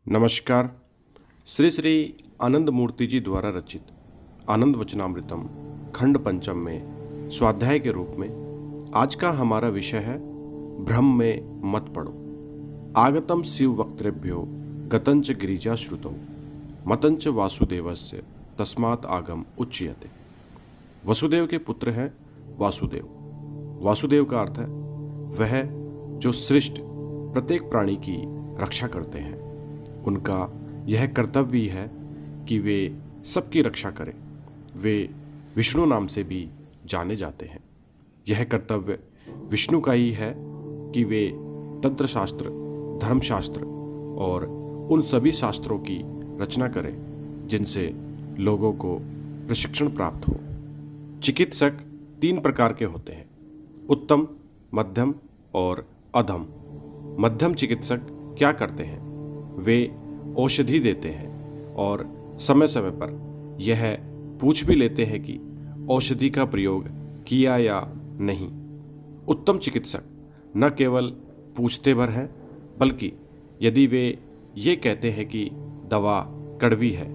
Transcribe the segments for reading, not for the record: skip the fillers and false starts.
नमस्कार। श्री श्री आनंद मूर्ति जी द्वारा रचित आनंद वचनामृतम खंड पंचम में स्वाध्याय के रूप में आज का हमारा विषय है भ्रम में मत पड़ो। आगतम शिव वक्तृभ्यो गतंच गिरिजा श्रुतौ मतंच वासुदेवस्य तस्मात् आगम उच्यते। वसुदेव के पुत्र हैं वासुदेव। वासुदेव का अर्थ है वह जो श्रेष्ठ प्रत्येक प्राणी की रक्षा करते हैं। उनका यह कर्तव्य है कि वे सबकी रक्षा करें। वे विष्णु नाम से भी जाने जाते हैं। यह कर्तव्य विष्णु का ही है कि वे तंत्रशास्त्र, धर्मशास्त्र और उन सभी शास्त्रों की रचना करें जिनसे लोगों को प्रशिक्षण प्राप्त हो। चिकित्सक 3 प्रकार के होते हैं, उत्तम, मध्यम और अधम। मध्यम चिकित्सक क्या करते हैं? वे औषधि देते हैं और समय समय पर यह पूछ भी लेते हैं कि औषधि का प्रयोग किया या नहीं। उत्तम चिकित्सक न केवल पूछते भर हैं, बल्कि यदि वे ये कहते हैं कि दवा कड़वी है,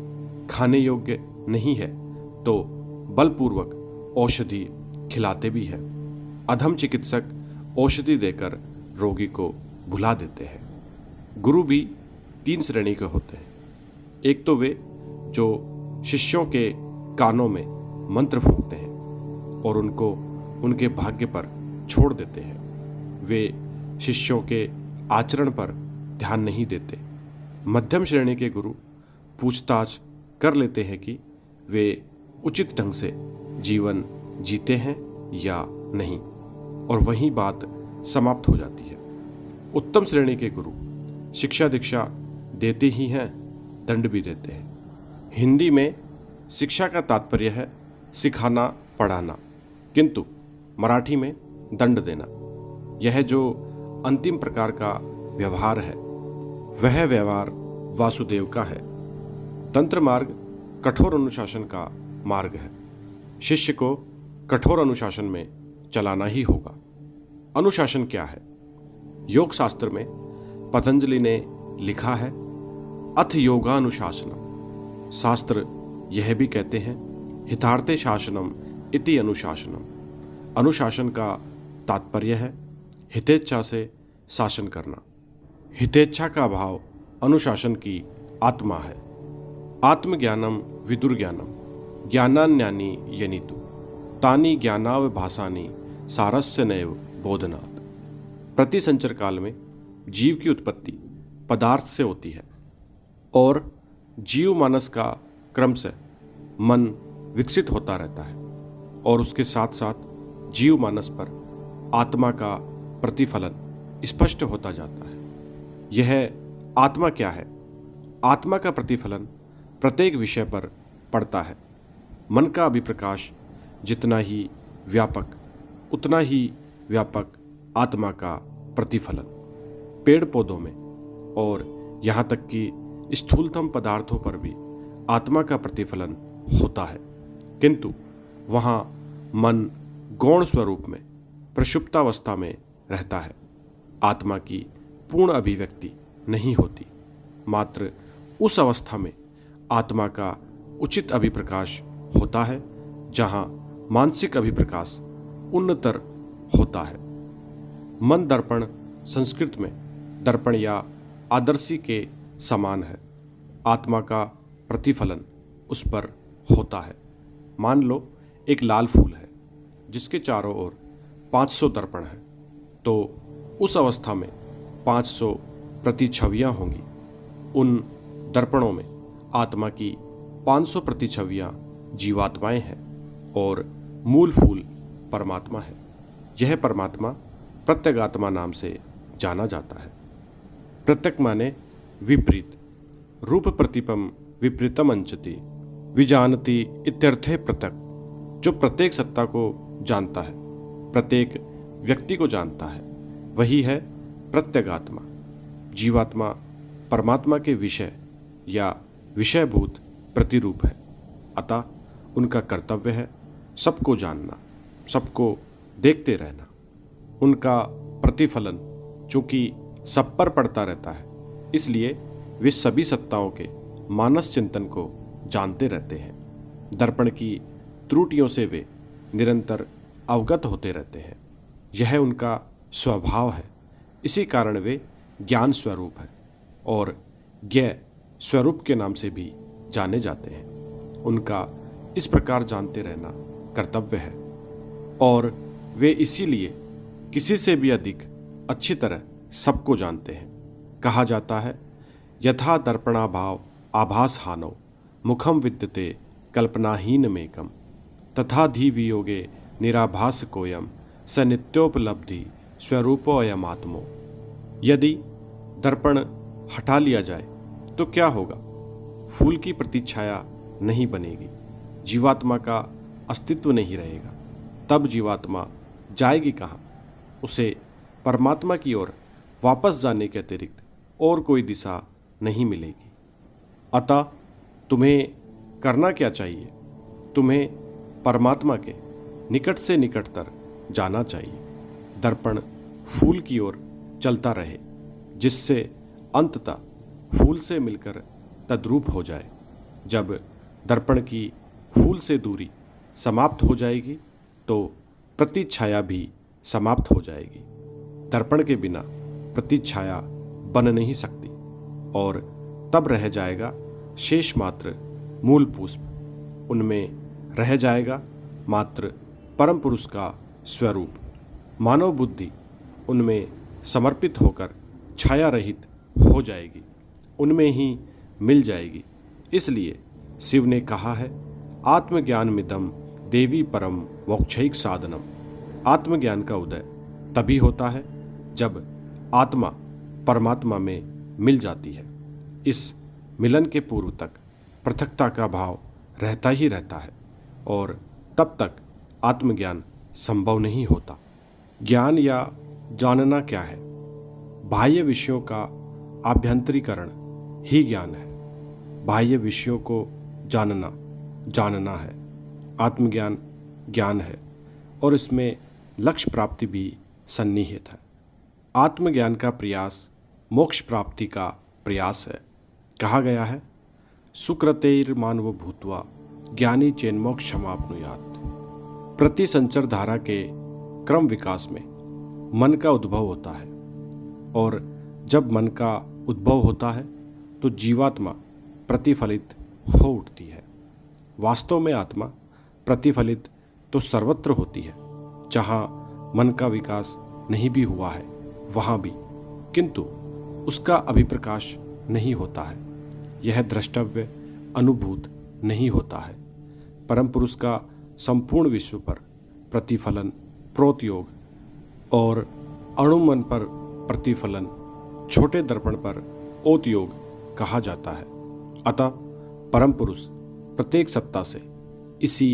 खाने योग्य नहीं है, तो बलपूर्वक औषधि खिलाते भी हैं। अधम चिकित्सक औषधि देकर रोगी को भुला देते हैं। गुरु भी 3 श्रेणी के होते हैं। एक तो वे जो शिष्यों के कानों में मंत्र फूंकते हैं और उनको उनके भाग्य पर छोड़ देते हैं। वे शिष्यों के आचरण पर ध्यान नहीं देते। मध्यम श्रेणी के गुरु पूछताछ कर लेते हैं कि वे उचित ढंग से जीवन जीते हैं या नहीं, और वहीं बात समाप्त हो जाती है। उत्तम श्रेणी के गुरु शिक्षा दीक्षा देते ही हैं, दंड भी देते हैं। हिंदी में शिक्षा का तात्पर्य है सिखाना, पढ़ाना, किंतु मराठी में दंड देना। यह जो अंतिम प्रकार का व्यवहार है वह व्यवहार वासुदेव का है। तंत्र मार्ग कठोर अनुशासन का मार्ग है। शिष्य को कठोर अनुशासन में चलाना ही होगा। अनुशासन क्या है? योग शास्त्र में पतंजलि ने लिखा है, अथ योगानुशासनम। शास्त्र यह भी कहते हैं, हितार्थे शासनम इति अनुशासनम। अनुशासन का तात्पर्य है हितेच्छा से शासन करना। हितेच्छा का भाव अनुशासन की आत्मा है। आत्मज्ञानम विदुर्ज्ञानम ज्ञानान्यानि यनितु तानि ज्ञानावभासानि सारस्य नैव बोधनात्। प्रतिसंचर काल में जीव की उत्पत्ति पदार्थ से होती है और जीव मानस का क्रम से मन विकसित होता रहता है, और उसके साथ साथ जीव मानस पर आत्मा का प्रतिफलन स्पष्ट होता जाता है। यह आत्मा क्या है? आत्मा का प्रतिफलन प्रत्येक विषय पर पड़ता है। मन का अभिप्रकाश जितना ही व्यापक, उतना ही व्यापक आत्मा का प्रतिफलन। पेड़ पौधों में और यहाँ तक कि स्थूलतम पदार्थों पर भी आत्मा का प्रतिफलन होता है, किंतु वहाँ मन गौण स्वरूप में प्रसुप्तावस्था में रहता है। आत्मा की पूर्ण अभिव्यक्ति नहीं होती। मात्र उस अवस्था में आत्मा का उचित अभिप्रकाश होता है जहाँ मानसिक अभिप्रकाश उन्नतर होता है। मन दर्पण संस्कृत में दर्पण या आदर्शी के समान है। आत्मा का प्रतिफलन उस पर होता है। मान लो एक लाल फूल है जिसके चारों ओर 500 दर्पण हैं, तो उस अवस्था में 500 प्रतिछवियाँ होंगी। उन दर्पणों में आत्मा की 500 प्रतिछवियाँ जीवात्माएं हैं और मूल फूल परमात्मा है। यह परमात्मा प्रत्यगात्मा नाम से जाना जाता है। प्रत्यक माने विपरीत। रूप प्रतिपम विपरीतम अंचति विजानति इत्यर्थे प्रत्यक। जो प्रत्येक सत्ता को जानता है, प्रत्येक व्यक्ति को जानता है, वही है प्रत्यगात्मा। जीवात्मा परमात्मा के विषय या विषयभूत प्रतिरूप है। अतः उनका कर्तव्य है सबको जानना, सबको देखते रहना। उनका प्रतिफलन चूंकि सब पर पड़ता रहता है, इसलिए वे सभी सत्ताओं के मानस चिंतन को जानते रहते हैं। दर्पण की त्रुटियों से वे निरंतर अवगत होते रहते हैं। यह उनका स्वभाव है। इसी कारण वे ज्ञान स्वरूप है और ज्ञ स्वरूप के नाम से भी जाने जाते हैं। उनका इस प्रकार जानते रहना कर्तव्य है और वे इसीलिए किसी से भी अधिक अच्छी तरह सबको जानते हैं। कहा जाता है, यथा दर्पणाभाव आभास हानौ मुखम विद्यते कल्पनाहीनमेकम तथा धी वियोगे निराभास कोयम स नित्योपलब्धि स्वरूपो अयमात्मो। यदि दर्पण हटा लिया जाए तो क्या होगा? फूल की प्रतिच्छाया नहीं बनेगी, जीवात्मा का अस्तित्व नहीं रहेगा। तब जीवात्मा जाएगी कहाँ? उसे परमात्मा की ओर वापस जाने के अतिरिक्त और कोई दिशा नहीं मिलेगी। अतः तुम्हें करना क्या चाहिए? तुम्हें परमात्मा के निकट से निकटतर जाना चाहिए। दर्पण फूल की ओर चलता रहे, जिससे अंततः फूल से मिलकर तद्रूप हो जाए। जब दर्पण की फूल से दूरी समाप्त हो जाएगी तो प्रतिच्छाया भी समाप्त हो जाएगी। दर्पण के बिना प्रतिच्छाया बन नहीं सकती और तब रह जाएगा शेष मात्र मूल पुष्प। उनमें रह जाएगा मात्र परम पुरुष का स्वरूप। मानव बुद्धि उनमें समर्पित होकर छाया रहित हो जाएगी, उनमें ही मिल जाएगी। इसलिए शिव ने कहा है, आत्मज्ञानमिदं देवी परम मोक्षैक साधनम। आत्मज्ञान का उदय तभी होता है जब आत्मा परमात्मा में मिल जाती है। इस मिलन के पूर्व तक पृथकता का भाव रहता ही रहता है और तब तक आत्मज्ञान संभव नहीं होता। ज्ञान या जानना क्या है? बाह्य विषयों का आभ्यंतरीकरण ही ज्ञान है। बाह्य विषयों को जानना है। आत्मज्ञान ज्ञान है और इसमें लक्ष्य प्राप्ति भी सन्निहित है। आत्मज्ञान का प्रयास मोक्ष प्राप्ति का प्रयास है। कहा गया है, सुकृतेर्मानवो भूत्वा ज्ञानी चेन्मोक्षमाप्नुयात्। प्रति संचर धारा के क्रम विकास में मन का उद्भव होता है और जब मन का उद्भव होता है तो जीवात्मा प्रतिफलित हो उठती है। वास्तव में आत्मा प्रतिफलित तो सर्वत्र होती है, जहाँ मन का विकास नहीं भी हुआ है वहाँ भी, किंतु उसका अभिप्रकाश नहीं होता है। यह द्रष्टव्य अनुभूत नहीं होता है। परम पुरुष का संपूर्ण विश्व पर प्रतिफलन प्रोतयोग और अणुमन पर प्रतिफलन छोटे दर्पण पर ओतयोग कहा जाता है। अतः परम पुरुष प्रत्येक सत्ता से इसी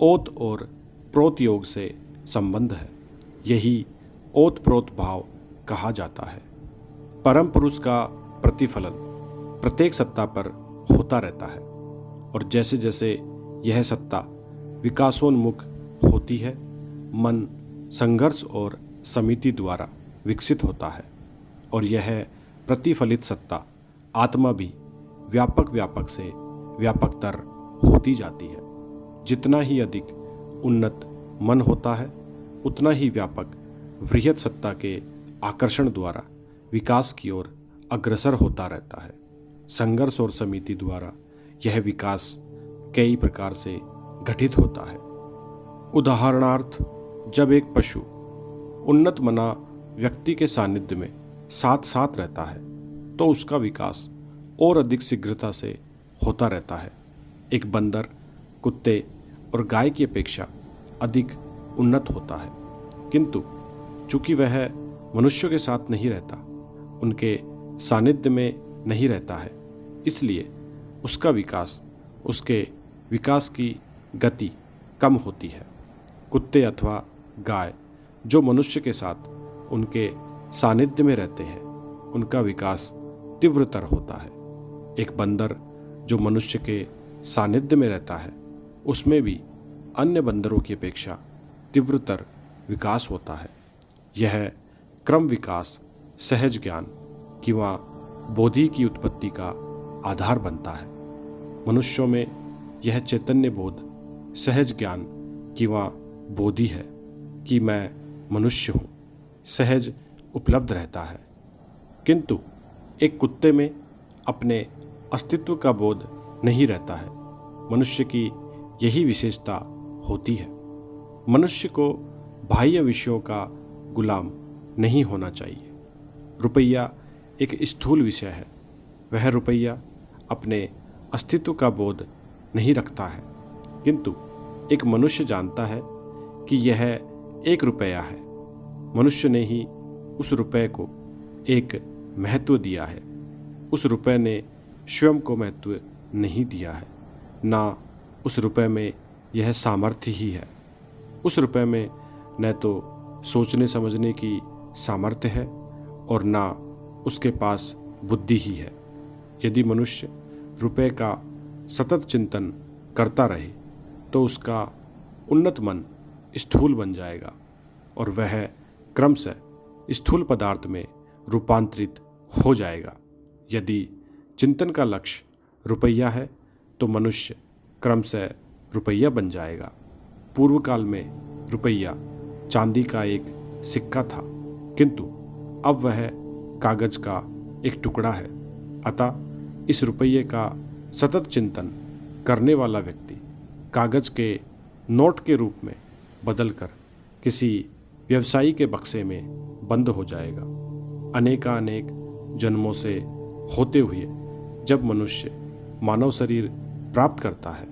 ओत और प्रोत योग से संबंध है। यही ओत प्रोत भाव कहा जाता है। परम पुरुष का प्रतिफलन प्रत्येक सत्ता पर होता रहता है और जैसे जैसे यह सत्ता विकासोन्मुख होती है, मन संघर्ष और समिति द्वारा विकसित होता है और यह प्रतिफलित सत्ता आत्मा भी व्यापक से व्यापकतर होती जाती है। जितना ही अधिक उन्नत मन होता है उतना ही व्यापक वृहत सत्ता के आकर्षण द्वारा विकास की ओर अग्रसर होता रहता है। संघर्ष और समिति द्वारा यह विकास कई प्रकार से घटित होता है। उदाहरणार्थ, जब एक पशु उन्नत मना व्यक्ति के सानिध्य में साथ साथ रहता है तो उसका विकास और अधिक शीघ्रता से होता रहता है। एक बंदर कुत्ते और गाय की अपेक्षा अधिक उन्नत होता है, किंतु चूंकि वह मनुष्यों के साथ नहीं रहता, उनके सानिध्य में नहीं रहता है, इसलिए उसका विकास, उसके विकास की गति कम होती है। कुत्ते अथवा गाय जो मनुष्य के साथ उनके सानिध्य में रहते हैं, उनका विकास तीव्रतर होता है। एक बंदर जो मनुष्य के सानिध्य में रहता है, उसमें भी अन्य बंदरों की अपेक्षा तीव्रतर विकास होता है। यह क्रम विकास सहज ज्ञान किंवा बोधि की उत्पत्ति का आधार बनता है। मनुष्यों में यह चैतन्य बोध, सहज ज्ञान किंवा बोधि है कि मैं मनुष्य हूँ, सहज उपलब्ध रहता है। किंतु एक कुत्ते में अपने अस्तित्व का बोध नहीं रहता है। मनुष्य की यही विशेषता होती है। मनुष्य को बाह्य विषयों का गुलाम नहीं होना चाहिए। रुपया एक स्थूल विषय है। वह रुपया अपने अस्तित्व का बोध नहीं रखता है, किंतु एक मनुष्य जानता है कि यह 1 रुपया है। मनुष्य ने ही उस रुपये को एक महत्व दिया है। उस रुपये ने स्वयं को महत्व नहीं दिया है, ना उस रुपये में यह सामर्थ्य ही है। उस रुपये में न तो सोचने समझने की सामर्थ्य है और ना उसके पास बुद्धि ही है। यदि मनुष्य रुपये का सतत चिंतन करता रहे तो उसका उन्नत मन स्थूल बन जाएगा और वह क्रमशः स्थूल पदार्थ में रूपांतरित हो जाएगा। यदि चिंतन का लक्ष्य रुपया है तो मनुष्य क्रमशः रुपया बन जाएगा। पूर्व काल में रुपया चांदी का एक सिक्का था, किंतु अब वह कागज का एक टुकड़ा है। अतः इस रुपये का सतत चिंतन करने वाला व्यक्ति कागज के नोट के रूप में बदलकर किसी व्यवसायी के बक्से में बंद हो जाएगा। अनेकानेक जन्मों से होते हुए जब मनुष्य मानव शरीर प्राप्त करता है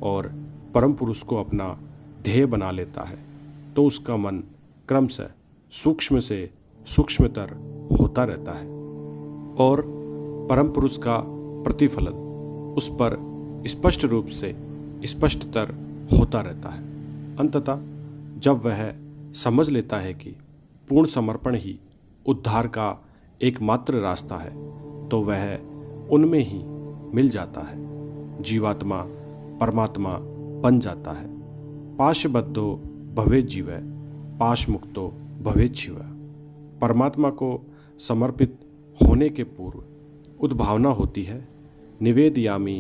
और परम पुरुष को अपना ध्येय बना लेता है तो उसका मन क्रमशः सूक्ष्म से सूक्ष्मतर होता रहता है और परम पुरुष का प्रतिफलन उस पर स्पष्ट रूप से स्पष्टतर होता रहता है। अंततः जब वह समझ लेता है कि पूर्ण समर्पण ही उद्धार का एकमात्र रास्ता है तो वह उनमें ही मिल जाता है। जीवात्मा परमात्मा बन जाता है। पाशबद्धो भवेत् जीवः, पाश मुक्तो भवेत् शिवः। परमात्मा को समर्पित होने के पूर्व उद्भावना होती है, निवेदयामि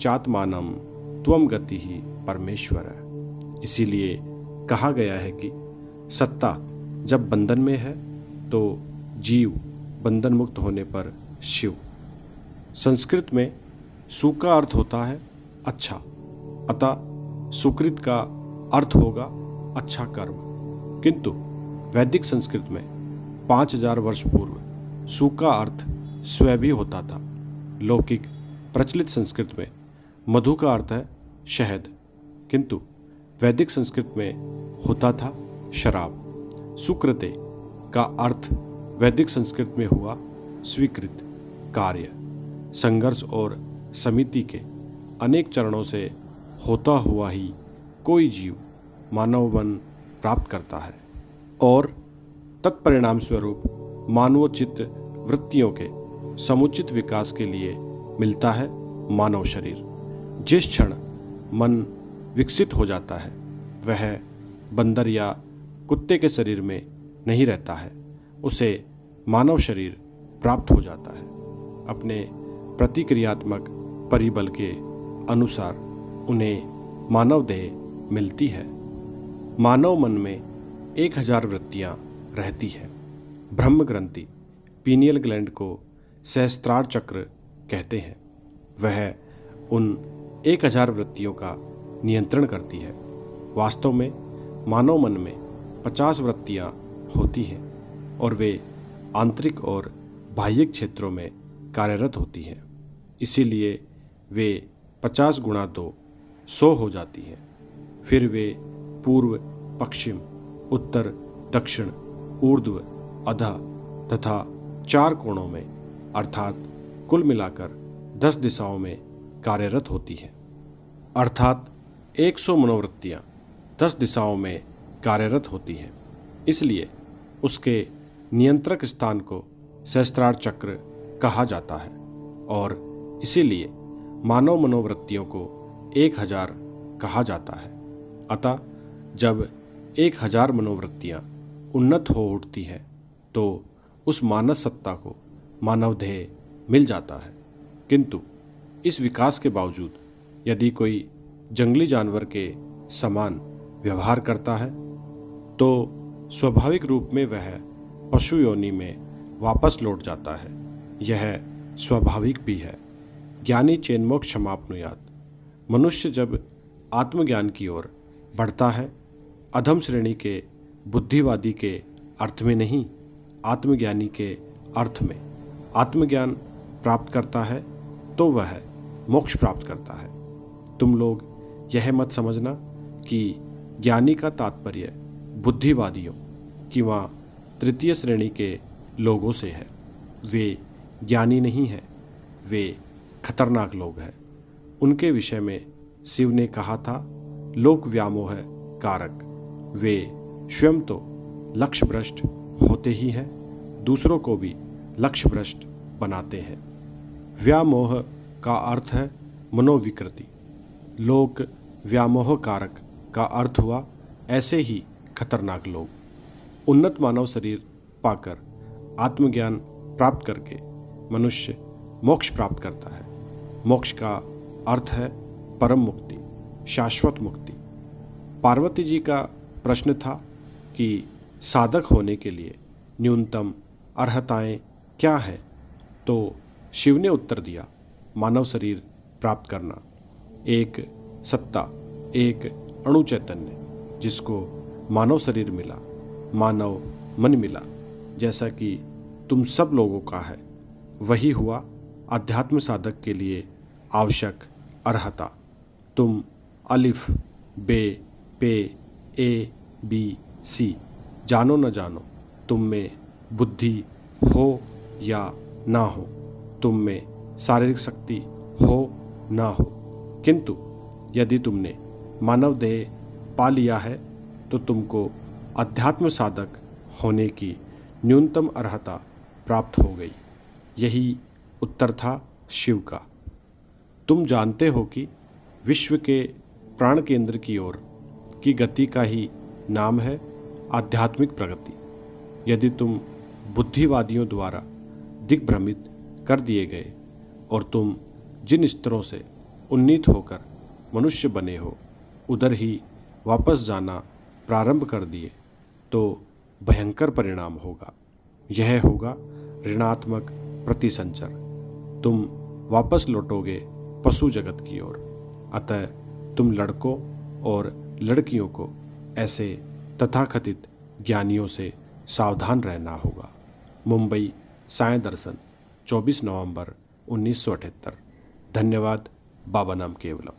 चात्मानं त्वं गतिः परमेश्वर। इसीलिए कहा गया है कि सत्ता जब बंधन में है तो जीव बंधन मुक्त होने पर शिव। संस्कृत में सु का अर्थ होता है अच्छा, अतः सुकृत का अर्थ होगा अच्छा कर्म। किंतु वैदिक संस्कृत में 5000 वर्ष पूर्व सु का अर्थ स्व भी होता था। लौकिक प्रचलित संस्कृत में मधु का अर्थ है शहद, किंतु वैदिक संस्कृत में होता था शराब। सुकृते का अर्थ वैदिक संस्कृत में हुआ स्वीकृत कार्य। संघर्ष और समिति के अनेक चरणों से होता हुआ ही कोई जीव मानव मन प्राप्त करता है और तत्परिणाम स्वरूप मानवोचित वृत्तियों के समुचित विकास के लिए मिलता है मानव शरीर। जिस क्षण मन विकसित हो जाता है वह बंदर या कुत्ते के शरीर में नहीं रहता है, उसे मानव शरीर प्राप्त हो जाता है। अपने प्रतिक्रियात्मक परिबल के अनुसार उन्हें मानव देह मिलती है। मानव मन में 1000 वृत्तियाँ रहती है। ब्रह्म ग्रंथि पीनियल ग्लैंड को सहस्त्रार चक्र कहते हैं। वह उन 1000 वृत्तियों का नियंत्रण करती है। वास्तव में मानव मन में 50 वृत्तियाँ होती हैं और वे आंतरिक और बाह्य क्षेत्रों में कार्यरत होती हैं। इसीलिए वे 50 गुणा 2 100 हो जाती हैं। फिर वे पूर्व पश्चिम उत्तर दक्षिण ऊर्ध्व अधः तथा 4 कोणों में अर्थात कुल मिलाकर 10 दिशाओं में कार्यरत होती हैं। अर्थात 100 मनोवृत्तियाँ 10 दिशाओं में कार्यरत होती हैं। इसलिए उसके नियंत्रक स्थान को सहस्त्रार चक्र कहा जाता है और इसीलिए मानव मनोवृत्तियों को 1000 कहा जाता है। अतः जब 1000 मनोवृत्तियाँ उन्नत हो उठती हैं तो उस मानस सत्ता को मानव देह मिल जाता है। किंतु इस विकास के बावजूद यदि कोई जंगली जानवर के समान व्यवहार करता है तो स्वाभाविक रूप में वह पशु योनि में वापस लौट जाता है। यह स्वाभाविक भी है। ज्ञानी चेन्मोक्ष समाप्नुयात्। मनुष्य जब आत्मज्ञान की ओर बढ़ता है, अधम श्रेणी के बुद्धिवादी के अर्थ में नहीं, आत्मज्ञानी के अर्थ में आत्मज्ञान प्राप्त करता है तो वह मोक्ष प्राप्त करता है। तुम लोग यह मत समझना कि ज्ञानी का तात्पर्य बुद्धिवादियों किंवा तृतीय श्रेणी के लोगों से है। वे ज्ञानी नहीं हैं, वे खतरनाक लोग हैं। उनके विषय में शिव ने कहा था, लोक व्यामोह कारक। वे स्वयं तो लक्ष्य भ्रष्ट होते ही हैं, दूसरों को भी लक्ष्य भ्रष्ट बनाते हैं। व्यामोह का अर्थ है मनोविकृति। लोक व्यामोह कारक का अर्थ हुआ ऐसे ही खतरनाक लोग। उन्नत मानव शरीर पाकर आत्मज्ञान प्राप्त करके मनुष्य मोक्ष प्राप्त करता है। मोक्ष का अर्थ है परम मुक्ति, शाश्वत मुक्ति। पार्वती जी का प्रश्न था कि साधक होने के लिए न्यूनतम अर्हताएं क्या हैं, तो शिव ने उत्तर दिया, मानव शरीर प्राप्त करना, एक सत्ता, एक अणु चैतन्य जिसको मानव शरीर मिला, मानव मन मिला, जैसा कि तुम सब लोगों का है, वही हुआ अध्यात्म साधक के लिए आवश्यक अर्हता। तुम अलिफ, बे, पे, ए, बी, सी जानो न जानो, तुम में बुद्धि हो या ना हो, तुम में शारीरिक शक्ति हो ना हो, किंतु यदि तुमने मानव देह पा लिया है तो तुमको अध्यात्म साधक होने की न्यूनतम अर्हता प्राप्त हो गई। यही उत्तर था शिव का। तुम जानते हो कि विश्व के प्राण केंद्र की ओर की गति का ही नाम है आध्यात्मिक प्रगति। यदि तुम बुद्धिवादियों द्वारा दिग्भ्रमित कर दिए गए और तुम जिन स्तरों से उन्नीत होकर मनुष्य बने हो उधर ही वापस जाना प्रारंभ कर दिए तो भयंकर परिणाम होगा। यह होगा ऋणात्मक प्रतिसंचर। तुम वापस लौटोगे पशु जगत की ओर। अतः तुम लड़कों और लड़कियों को ऐसे तथाकथित ज्ञानियों से सावधान रहना होगा। मुंबई साय दर्शन 24 नवंबर 1978। धन्यवाद। बाबा नाम केवलम।